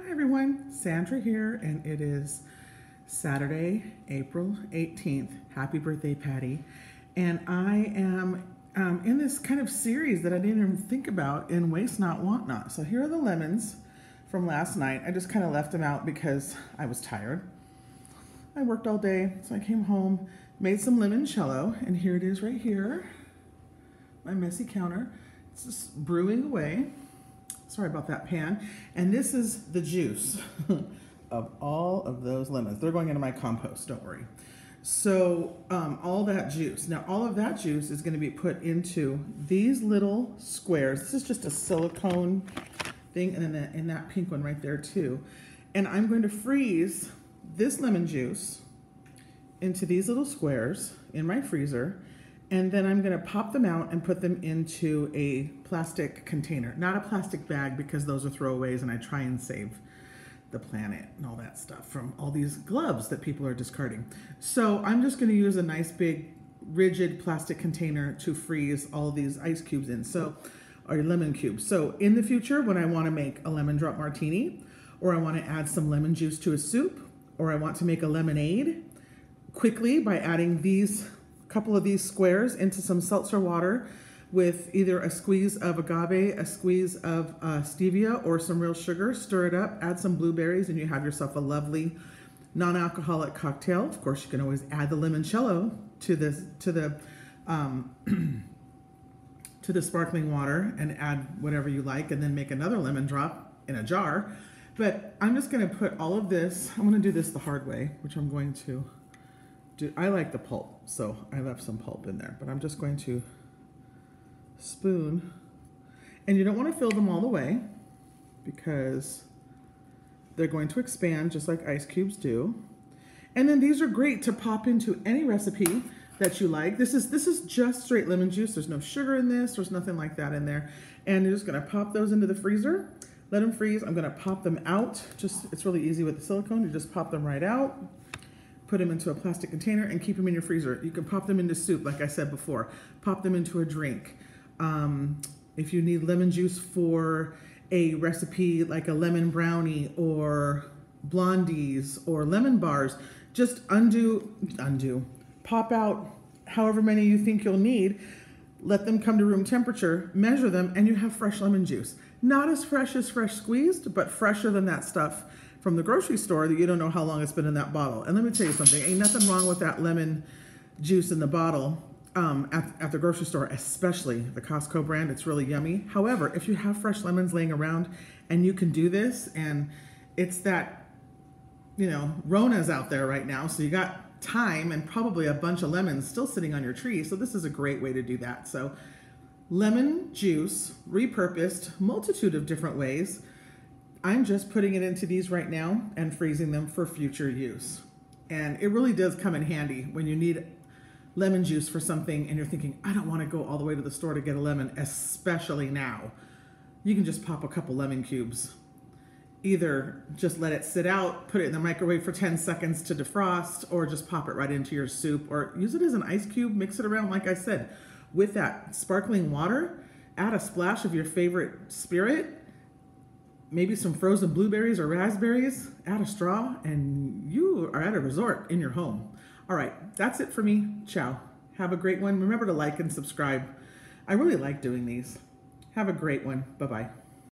Hi everyone, Sandra here, and it is Saturday, April 18th. Happy birthday, Patty. And I am in this kind of series that I didn't even think about in Waste Not, Want Not. So here are the lemons from last night. I just kind of left them out because I was tired. I worked all day, so I came home, made some limoncello, and here it is right here, my messy counter. It's just brewing away. Sorry about that pan. And this is the juice of all of those lemons. They're going into my compost, don't worry. So all that juice. Now all of that juice is going to be put into these little squares. This is just a silicone thing, and then in that pink one right there too. And I'm going to freeze this lemon juice into these little squares in my freezer. And then I'm going to pop them out and put them into a plastic container. Not a plastic bag, because those are throwaways and I try and save the planet and all that stuff from all these gloves that people are discarding. So I'm just going to use a nice big rigid plastic container to freeze all these ice cubes in, or lemon cubes. So in the future, when I want to make a lemon drop martini, or I want to add some lemon juice to a soup, or I want to make a lemonade quickly by adding couple of these squares into some seltzer water with either a squeeze of agave, a squeeze of stevia, or some real sugar. Stir it up, add some blueberries, and you have yourself a lovely non-alcoholic cocktail. Of course, you can always add the limoncello to the sparkling water and add whatever you like, and then make another lemon drop in a jar. But I'm just going to put all of this. I'm going to do this the hard way, which I'm going to do. I like the pulp, so I left some pulp in there, but I'm just going to spoon. And you don't want to fill them all the way because they're going to expand just like ice cubes do. And then these are great to pop into any recipe that you like. This is just straight lemon juice. There's no sugar in this. There's nothing like that in there. And you're just going to pop those into the freezer. Let them freeze. I'm going to pop them out. It's really easy with the silicone. You just pop them right out. Put them into a plastic container and keep them in your freezer. You can pop them into soup, like I said before. Pop them into a drink. If you need lemon juice for a recipe like a lemon brownie or blondies or lemon bars, just undo, pop out however many you think you'll need. Let them come to room temperature, measure them, and you have fresh lemon juice. Not as fresh as fresh squeezed, but fresher than that stuff from the grocery store that you don't know how long it's been in that bottle. And let me tell you something, ain't nothing wrong with that lemon juice in the bottle at the grocery store, especially the Costco brand. It's really yummy. However, if you have fresh lemons laying around and you can do this, and it's that, Rona's out there right now, so you got time and probably a bunch of lemons still sitting on your tree, so this is a great way to do that. So lemon juice, repurposed, multitude of different ways. I'm just putting it into these right now and freezing them for future use. And it really does come in handy when you need lemon juice for something and you're thinking, I don't want to go all the way to the store to get a lemon, especially now. You can just pop a couple lemon cubes. Either just let it sit out, put it in the microwave for 10 seconds to defrost, or just pop it right into your soup, or use it as an ice cube, mix it around, like I said, with that sparkling water. Add a splash of your favorite spirit, maybe some frozen blueberries or raspberries, add a straw, and you are at a resort in your home. All right, that's it for me. Ciao. Have a great one. Remember to like and subscribe. I really like doing these. Have a great one. Bye-bye.